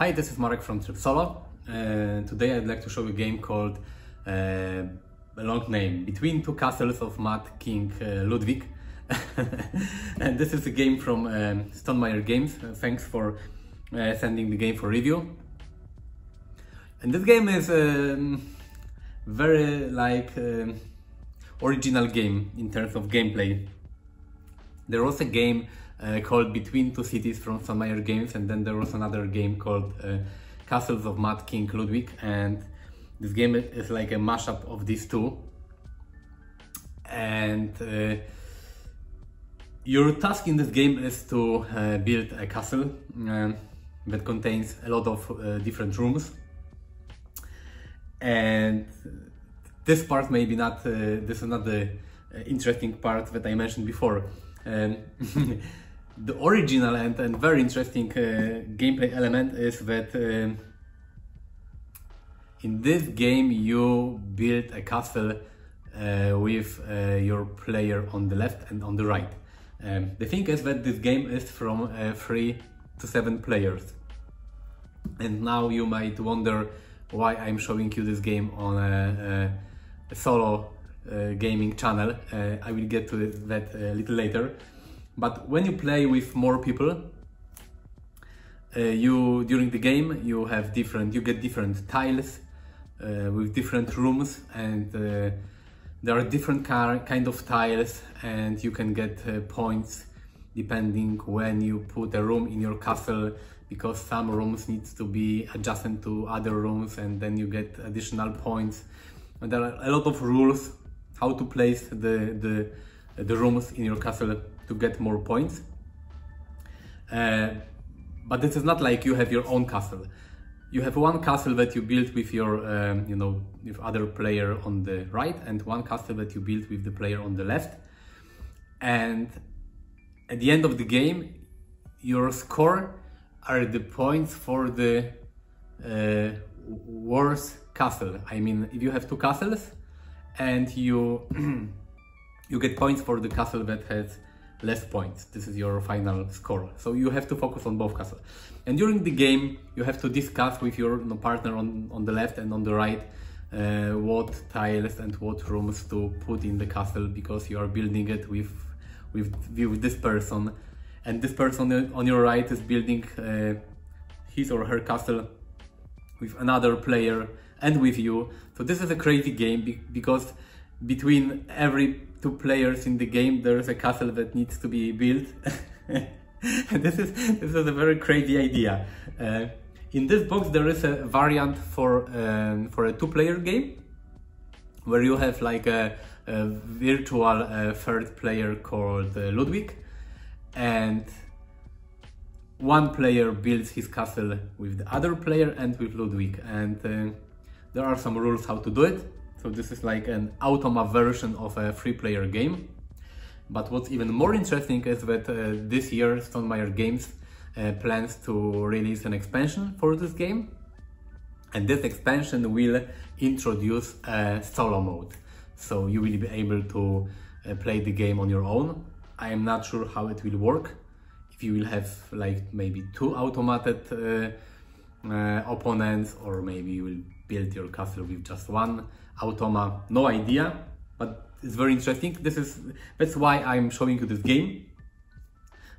Hi, this is Marek from Trip Solo. Today I'd like to show you a game called a long name, Between Two Castles of Mad King Ludwig. And this is a game from Stonemaier Games. Thanks for sending the game for review. And this game is very original game in terms of gameplay. There was a game called Between Two Cities from Stonemaier Games, and then there was another game called Castles of Mad King Ludwig, and this game is like a mashup of these two. And your task in this game is to build a castle that contains a lot of different rooms. And this part maybe not, this is not the interesting part that I mentioned before. The original and very interesting gameplay element is that in this game you build a castle with your player on the left and on the right. The thing is that this game is from 3 to 7 players. And now you might wonder why I'm showing you this game on a solo gaming channel. I will get to that a little later. But when you play with more people, during the game you get different tiles with different rooms, and there are different kind of tiles, and you can get points depending when you put a room in your castle, because some rooms need to be adjacent to other rooms, and then you get additional points. And there are a lot of rules how to place the rooms in your castle to get more points. But this is not like you have your own castle. You have one castle that you build with your, with other player on the right, and one castle that you build with the player on the left. And at the end of the game, your score are the points for the worst castle. I mean, if you have two castles, and you you get points for the castle that has less points. This is your final score. So you have to focus on both castles. And during the game, you have to discuss with your partner on the left and on the right what tiles and what rooms to put in the castle, because you are building it with this person. And this person on your right is building his or her castle with another player and with you. So this is a crazy game because between every 2 players in the game there is a castle that needs to be built. And this is a very crazy idea. In this box there is a variant for a 2-player game, where you have like a virtual 3rd player called Ludwig, and one player builds his castle with the other player and with Ludwig, and there are some rules how to do it. So this is like an automa version of a 3-player game. But what's even more interesting is that this year Stonemaier Games plans to release an expansion for this game. And this expansion will introduce a solo mode. So you will be able to play the game on your own. I am not sure how it will work. If you will have like maybe 2 automated opponents, or maybe you will build your castle with just one automa, no idea, but it's very interesting. That's why I'm showing you this game.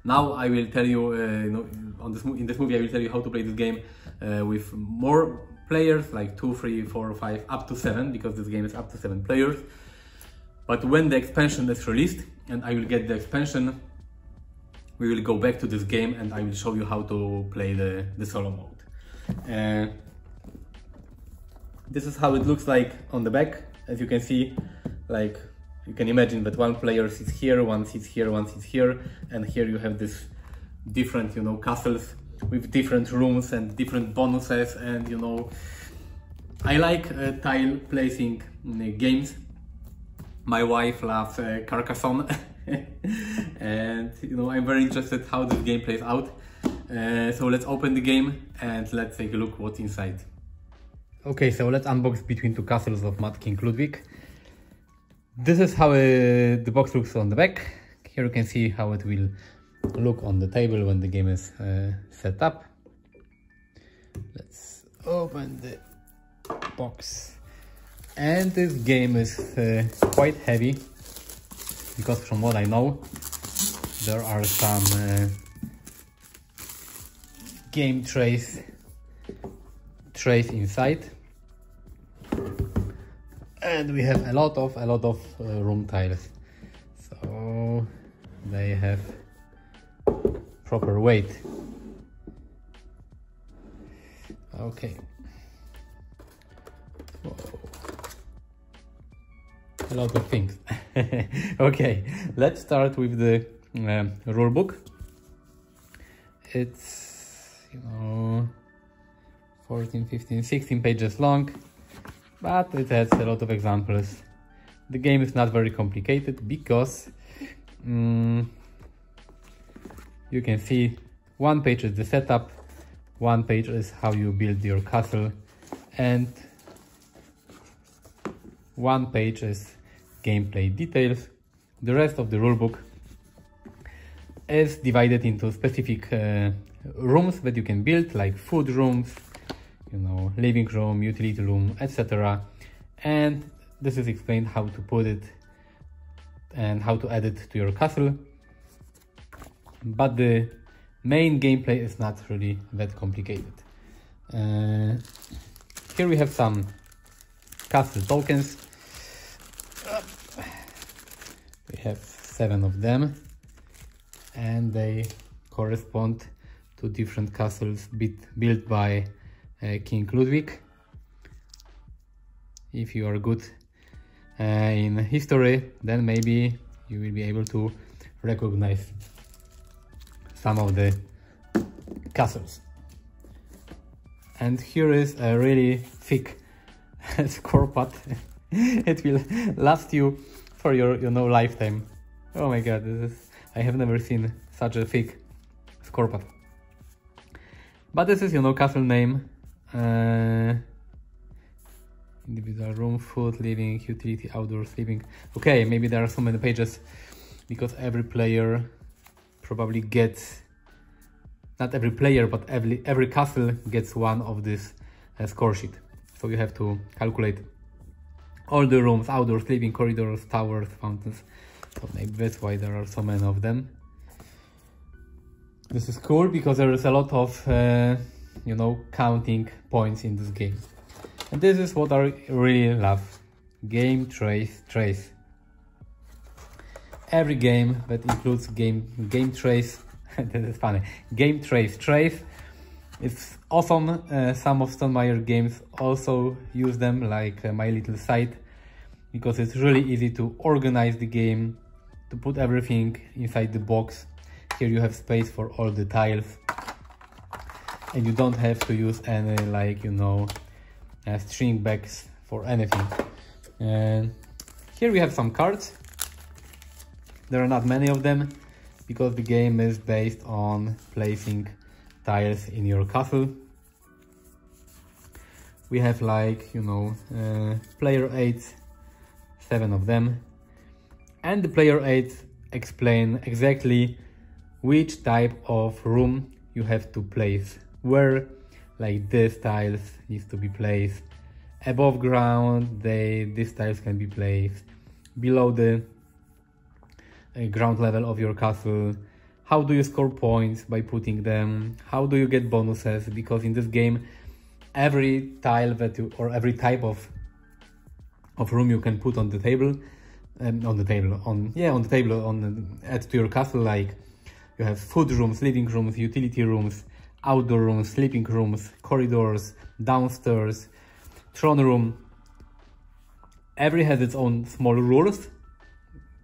Now I will tell you, in this movie I will tell you how to play this game with more players, like 2, 3, 4, 5, up to 7, because this game is up to 7 players. But when the expansion is released and I will get the expansion, we will go back to this game and I will show you how to play the solo mode. This is how it looks like on the back. As you can see, like you can imagine that one player sits here, one sits here, one sits here, and here you have this different, castles with different rooms and different bonuses. And I like tile placing games. My wife loves Carcassonne, and I'm very interested how this game plays out. So let's open the game and let's take a look what's inside. Okay, so let's unbox Between Two Castles of Mad King Ludwig. This is how the box looks on the back. Here you can see how it will look on the table when the game is set up. Let's open the box. And this game is quite heavy, because from what I know, there are some game trays inside, and we have a lot of room tiles, so they have proper weight. Okay. Whoa. A lot of things. Okay, let's start with the rule book. It's, 14, 15, 16 pages long, but it has a lot of examples. The game is not very complicated because you can see one page is the setup, one page is how you build your castle, and one page is gameplay details. The rest of the rulebook is divided into specific rooms that you can build, like food rooms, living room, utility room, etc. And this is explained how to put it and how to add it to your castle. But the main gameplay is not really that complicated. Here we have some castle tokens. We have 7 of them, and they correspond to different castles built by King Ludwig. If you are good in history, then maybe you will be able to recognize some of the castles. And here is a really thick score pad. It will last you for your lifetime. Oh my god, I have never seen such a thick score pad. But this is castle name, individual room, food, living, utility, outdoor, sleeping. Okay, maybe there are so many pages because every player probably gets, not every player, but every castle gets one of this score sheet. So you have to calculate all the rooms, outdoor, sleeping, corridors, towers, fountains. So maybe that's why there are so many of them. This is cool because there is a lot of counting points in this game. And this is what I really love. Game trace. Every game that includes game trace, this is funny, game trace is awesome. Some of Stonemaier games also use them, like My Little Site, because it's really easy to organize the game, to put everything inside the box. Here you have space for all the tiles, and you don't have to use any string bags for anything. And here we have some cards. There are not many of them because the game is based on placing tiles in your castle. We have player aids, 7 of them, and the player aids explain exactly which type of room you have to place where. Like these tiles needs to be placed above ground, these tiles can be placed below the ground level of your castle. How do you score points by putting them? How do you get bonuses? Because in this game, every tile or every type of room you can put on the table, add to your castle. Like you have food rooms, living rooms, utility rooms, outdoor rooms, sleeping rooms, corridors, downstairs, throne room. Every has its own small rules.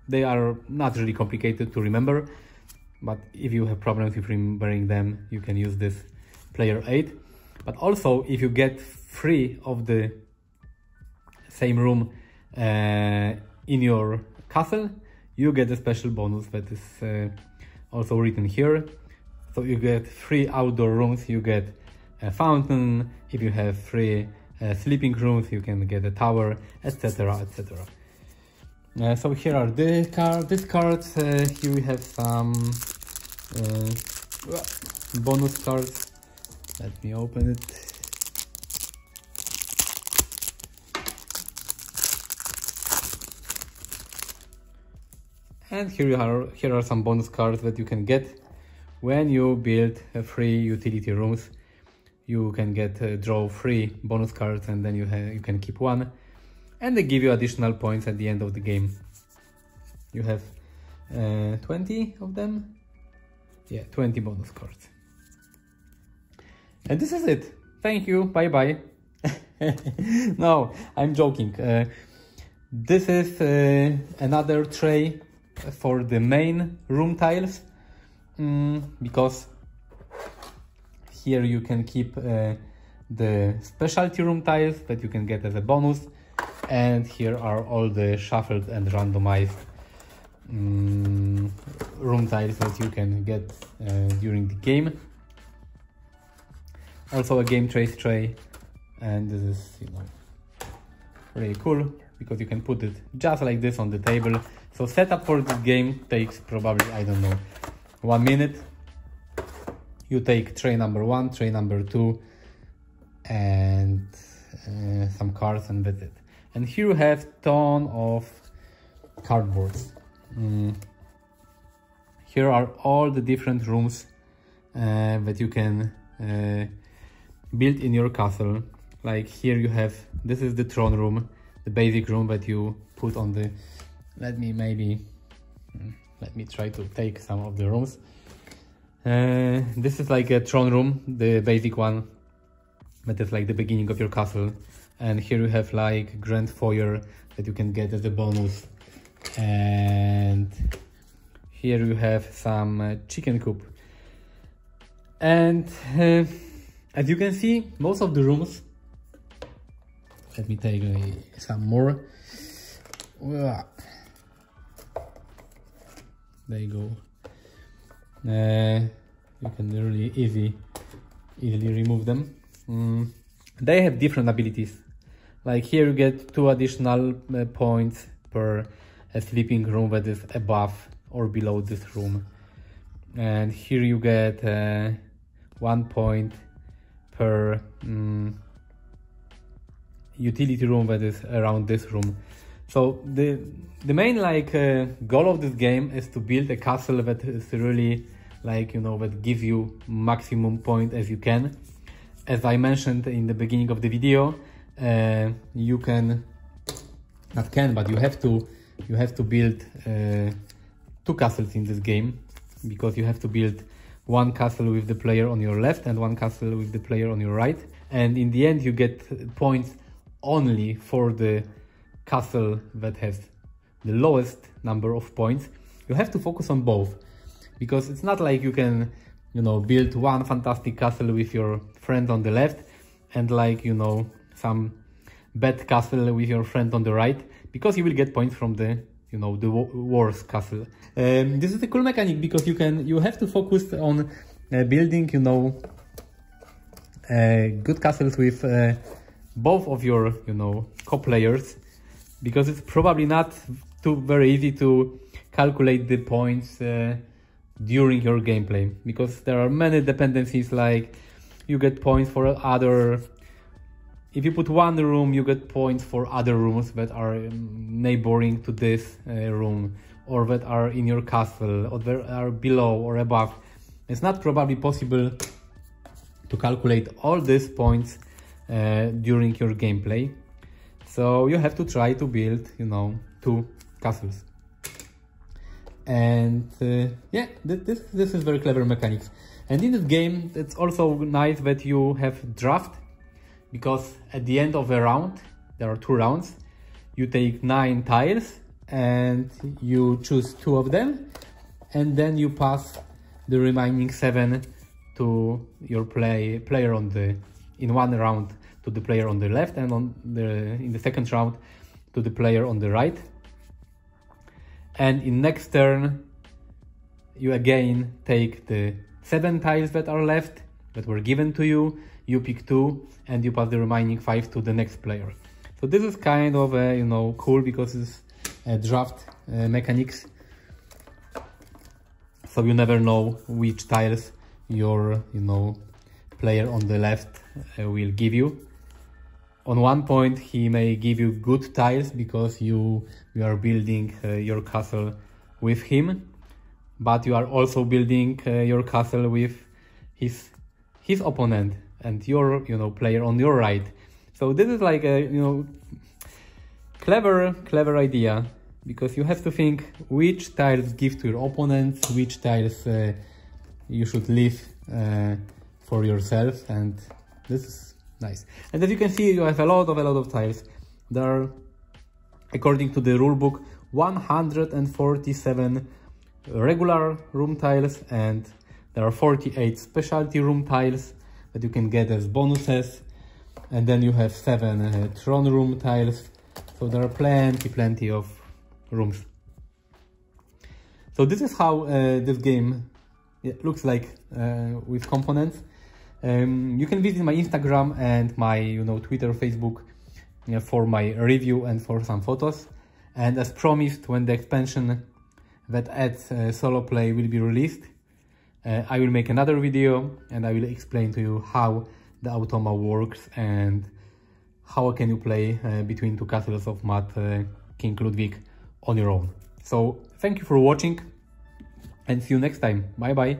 They are not really complicated to remember, but if you have problems with remembering them, you can use this player aid. But also, if you get 3 of the same room in your castle, you get a special bonus that is also written here. So you get 3 outdoor rooms, you get a fountain. If you have 3 sleeping rooms, you can get a tower, etc, etc. So here are these cards. Here we have some bonus cards. Let me open it. And here are some bonus cards that you can get when you build free utility rooms. You can get draw 3 bonus cards, and then you can keep 1, and they give you additional points at the end of the game. You have 20 of them. Yeah, 20 bonus cards. And this is it. Thank you. Bye bye. No, I'm joking. This is another tray for the main room tiles, because here you can keep the specialty room tiles that you can get as a bonus, and here are all the shuffled and randomized room tiles that you can get during the game. Also a game trace tray, and this is, you know, really cool because you can put it just like this on the table. So setup for this game takes probably, I don't know, 1 minute. You take tray number 1, tray number 2, and some cards, and that's it. And here you have ton of cardboards. Here are all the different rooms that you can build in your castle. Like here you have, this is the throne room, the basic room that you put on the, let me try to take some of the rooms. This is like a throne room, the basic one, that is like the beginning of your castle. And here you have like grand foyer that you can get as a bonus. And here you have some chicken coop. And as you can see, most of the rooms, let me take some more. There you go. You can really easily remove them. They have different abilities. Like here you get 2 additional points per sleeping room that is above or below this room, and here you get 1 point per utility room that is around this room. So the main goal of this game is to build a castle that is really like, you know, that gives you maximum point as you can. As I mentioned in the beginning of the video, you can, not can, but you have to build 2 castles in this game, because you have to build 1 castle with the player on your left and 1 castle with the player on your right. And in the end you get points only for the castle that has the lowest number of points. You have to focus on both, because it's not like you can, you know, build 1 fantastic castle with your friend on the left and, like, you know, some bad castle with your friend on the right, because you will get points from the, you know, the worst castle. This is a cool mechanic, because you have to focus on building, you know, good castles with both of your, you know, co-players, because it's probably not very easy to calculate the points during your gameplay, because there are many dependencies. Like you get points for other, if you put 1 room, you get points for other rooms that are neighboring to this room, or that are in your castle, or that are below or above. It's not probably possible to calculate all these points during your gameplay. So you have to try to build, you know, 2 castles. And yeah, this is very clever mechanics. And in this game, it's also nice that you have draft, because at the end of a round, there are 2 rounds, you take 9 tiles and you choose 2 of them, and then you pass the remaining 7 to your player on the, in 1 round to the player on the left, and in the second round to the player on the right. And in next turn, you again take the 7 tiles that are left, that were given to you, you pick 2, and you pass the remaining 5 to the next player. So this is kind of, you know, cool, because it's draft mechanics. So you never know which tiles your, you know, player on the left will give you. On one point he may give you good tiles because you are building your castle with him, but you are also building your castle with his opponent and your player on your right. So this is like a clever idea, because you have to think which tiles give to your opponents, which tiles you should leave for yourself, and this is nice. And as you can see, you have a lot of tiles. There are, according to the rulebook, 147 regular room tiles, and there are 48 specialty room tiles that you can get as bonuses, and then you have 7 throne room tiles. So there are plenty of rooms. So this is how this game looks like with components. You can visit my Instagram and my Twitter, Facebook for my review and for some photos. And as promised, when the expansion that adds solo play will be released, I will make another video and I will explain to you how the automa works and how can you play between 2 castles of Mad King Ludwig on your own. So thank you for watching and see you next time. Bye bye.